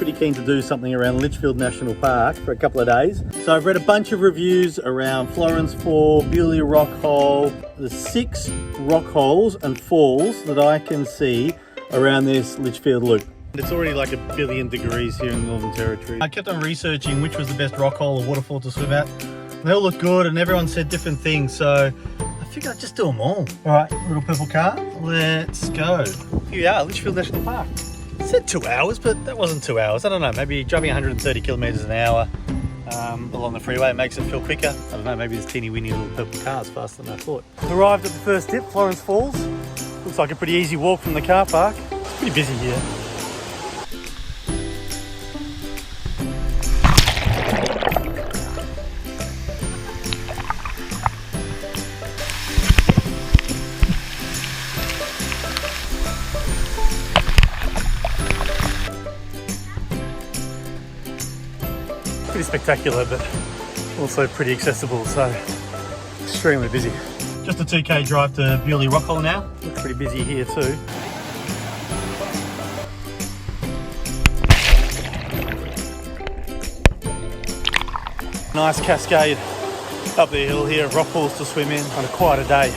pretty keen to do something around Litchfield National Park for a couple of days. So I've read a bunch of reviews around Florence Falls, Bewley Rock Hole, the 6 rock holes and falls that I can see around this Litchfield Loop. It's already like 1 billion degrees here in the Northern Territory. I kept on researching which was the best rock hole or waterfall to swim at. They all look good and everyone said different things, so I figured I'd just do them all. All right, little purple car, let's go. Here we are, Litchfield National Park. It said 2 hours, but that wasn't 2 hours. I don't know, maybe driving 130 kilometers an hour along the freeway makes it feel quicker. I don't know, maybe this teeny weeny little purple car is faster than I thought. Arrived at the first tip, Florence Falls. Looks like a pretty easy walk from the car park. It's pretty busy here. Pretty spectacular, but also pretty accessible, so extremely busy. Just a 2k drive to Bewley Rock Hole now. Looks pretty busy here too. Nice cascade up the hill here of rock pools to swim in on a quieter day.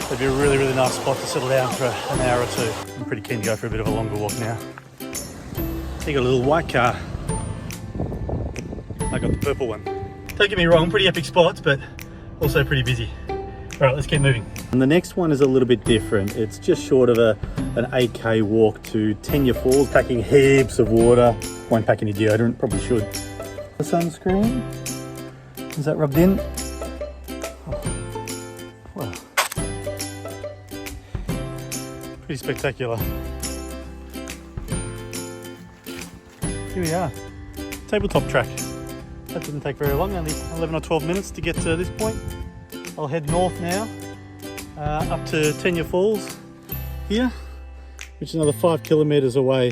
It'd be a really, really nice spot to settle down for an hour or two. I'm pretty keen to go for a bit of a longer walk now. You got a little white car. I got the purple one. Don't get me wrong, pretty epic spots, but also pretty busy. All right, let's keep moving. And the next one is a little bit different. It's just short of an 8k walk to Trangie Falls, packing heaps of water. Won't pack any deodorant, probably should. The sunscreen, is that rubbed in? Oh. Wow. Pretty spectacular. Here we are, Tabletop Track. That didn't take very long, only 11 or 12 minutes to get to this point. I'll head north now, up to Trangie Falls here, which is another 5 kilometers away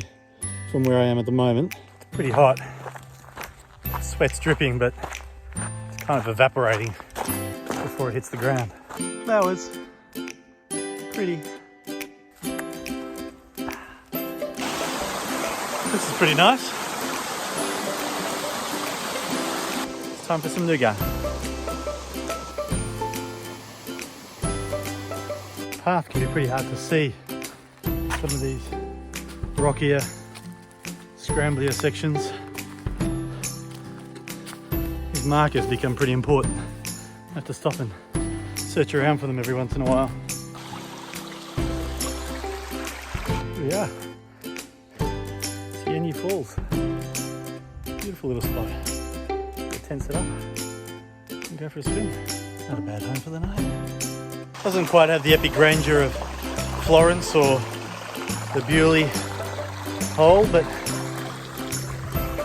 from where I am at the moment. It's pretty hot. Sweat's dripping, but it's kind of evaporating before it hits the ground. Flowers, pretty. This is pretty nice. Time for some nougat. Path can be pretty hard to see. Some of these rockier, scramblier sections. These markers become pretty important. I have to stop and search around for them every once in a while. Here we are. Trangie Falls. Beautiful little spot. Tent set up and go for a swim. Not a bad home for the night. Doesn't quite have the epic grandeur of Florence or the Bewley hole, but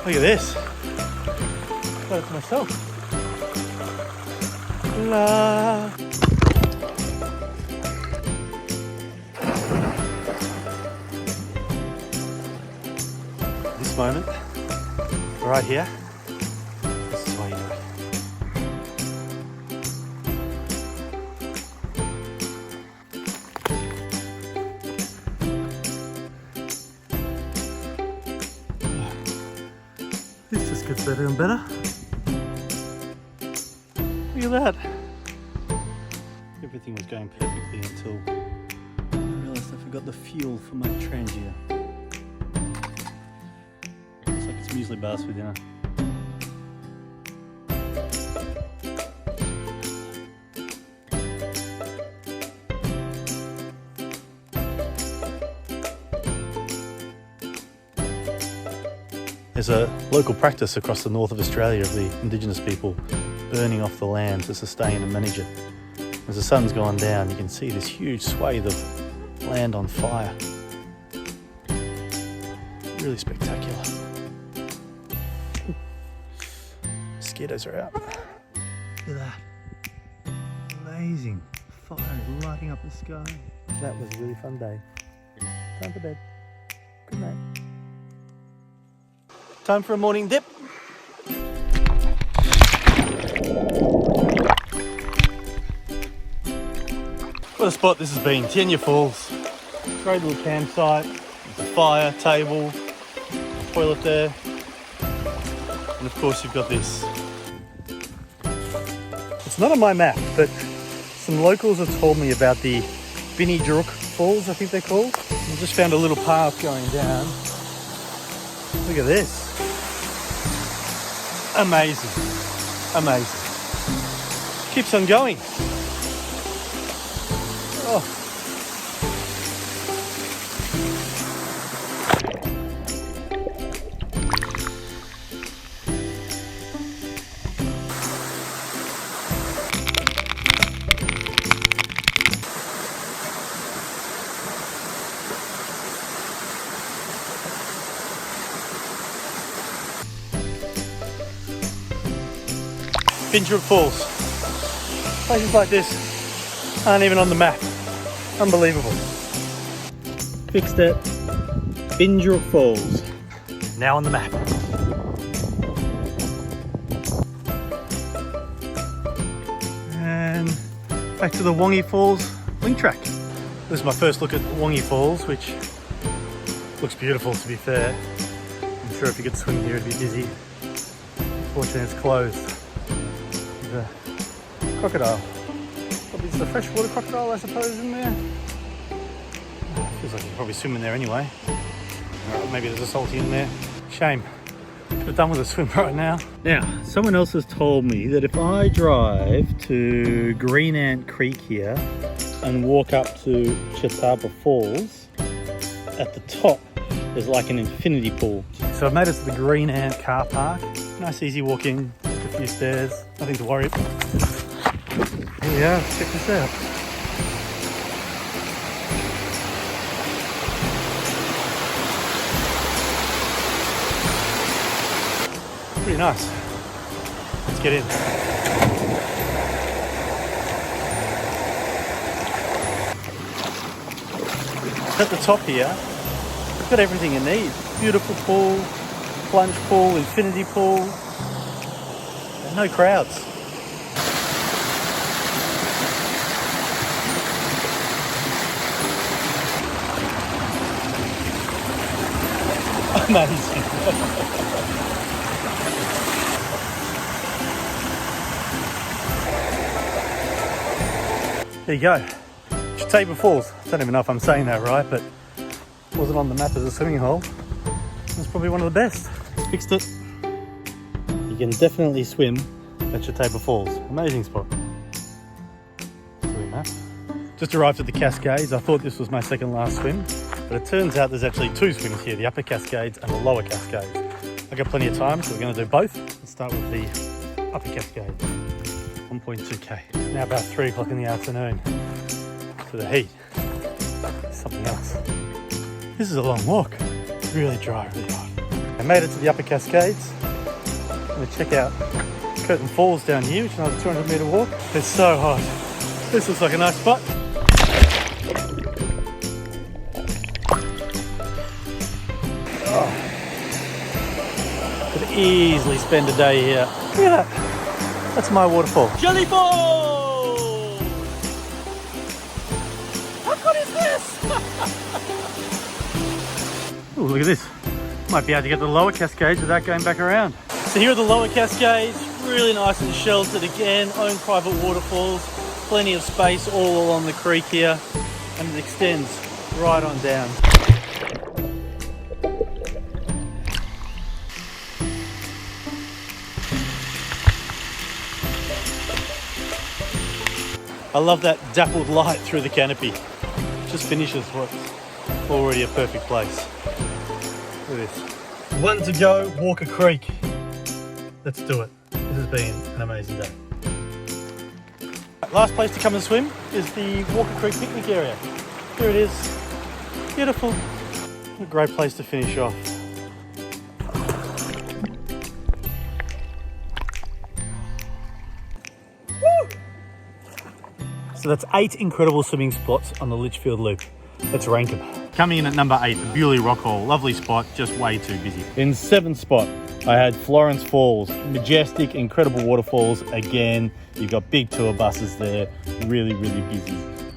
look at this. Got it to myself. La. This moment, right here. This just gets better and better. Look at that. Everything was going perfectly until I realised I forgot the fuel for my Trangie. Looks like it's muesli bars for dinner. There's a local practice across the north of Australia of the Indigenous people burning off the land to sustain and manage it. As the sun's gone down, you can see this huge swathe of land on fire. Really spectacular. Mosquitoes are out. Look at that. Amazing. Fire is lighting up the sky. That was a really fun day. Time for bed. Good night. Time for a morning dip. What a spot this has been. Trangie Falls. Great little campsite. There's a fire, table, toilet there. And of course you've got this. It's not on my map, but some locals have told me about the Trangie Falls, I think they're called. I just found a little path going down. Look at this. Amazing. Amazing. Keeps on going. Oh. Trangie Falls. Places like this aren't even on the map. Unbelievable. Fixed it. Trangie Falls. Now on the map. And back to the Wongi Falls link track. This is my first look at Wongi Falls, which looks beautiful to be fair. I'm sure if you could swim here it'd be busy. Unfortunately it's closed. The crocodile. Probably it's the freshwater crocodile, I suppose, in there. Feels like you could probably swim in there anyway. Maybe there's a salty in there. Shame. Could have done with a swim right now. Now, someone else has told me that if I drive to Green Ant Creek here and walk up to Tabletop Falls, at the top there's like an infinity pool. So I've made it to the Green Ant car park. Nice easy walk in, just a few stairs, nothing to worry about. Here we are, check this out. Pretty nice. Let's get in. At the top here, you've got everything you need. Beautiful pool, plunge pool, infinity pool, and no crowds. Amazing. There you go. Trangie Falls. I don't even know if I'm saying that right, but it wasn't on the map as a swimming hole. It's probably one of the best. Fixed it. You can definitely swim at Trangie Falls. Amazing spot. Silly map. Just arrived at the Cascades. I thought this was my second last swim, but it turns out there's actually two swims here, the upper Cascades and the lower Cascades. I've got plenty of time, so we're going to do both. Let's start with the upper Cascade. 1.2k. It's now about 3 o'clock in the afternoon. So the heat, something else. This is a long walk. Really dry, really hot. I made it to the upper Cascades. I'm going to check out Curtin Falls down here, which is another 200 metre walk. It's so hot. This looks like a nice spot. Oh. Could easily spend a day here. Look at that. That's my waterfall. Trangie Falls! How good is this? Oh, look at this. Might be able to get the lower Cascades without going back around. So here are the lower Cascades, really nice and sheltered again, own private waterfalls, plenty of space all along the creek here, and it extends right on down. I love that dappled light through the canopy. Just finishes what's already a perfect place. Look at this. One to go, Walker Creek. Let's do it. This has been an amazing day. Last place to come and swim is the Walker Creek picnic area. Here it is. Beautiful. A great place to finish off. Woo! So that's 8 incredible swimming spots on the Litchfield Loop. Let's rank them. Coming in at number 8, the Bewley Rock Hall. Lovely spot, just way too busy. In 7th spot, I had Florence Falls. Majestic, incredible waterfalls. Again, you've got big tour buses there. Really, really busy.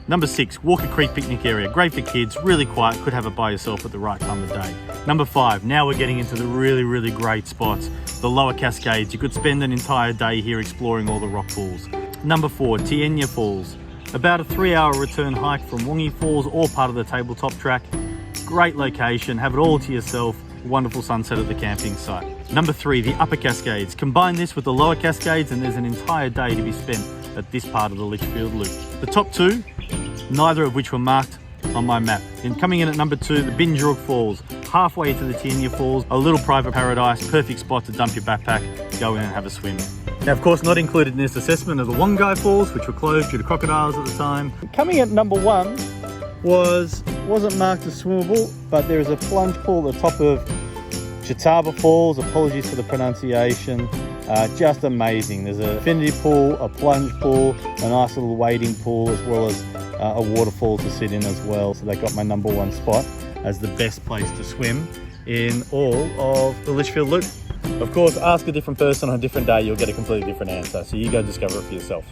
Number 6, Walker Creek picnic area. Great for kids, really quiet, could have it by yourself at the right time of day. Number 5, now we're getting into the really great spots. The Lower Cascades. You could spend an entire day here exploring all the rock pools. Number 4, Trangie Falls. About a 3-hour return hike from Wongi Falls, all part of the Tabletop Track. Great location, have it all to yourself. Wonderful sunset at the camping site. Number 3, the Upper Cascades. Combine this with the Lower Cascades and there's an entire day to be spent at this part of the Litchfield Loop. The top 2, neither of which were marked on my map. And coming in at number 2, the Trangie Falls. Halfway to the Trangie Falls, a little private paradise, perfect spot to dump your backpack, go in and have a swim. Now, of course, not included in this assessment are the Wongi Falls, which were closed due to crocodiles at the time. Coming at number 1 wasn't marked as swimmable, but there is a plunge pool at the top of Tabletop Falls. Apologies for the pronunciation. Just amazing. There's an infinity pool, a plunge pool, a nice little wading pool, as well as a waterfall to sit in as well. So they got my number 1 spot as the best place to swim in all of the Litchfield Loop. Of course, ask a different person on a different day, you'll get a completely different answer. So you go discover it for yourself.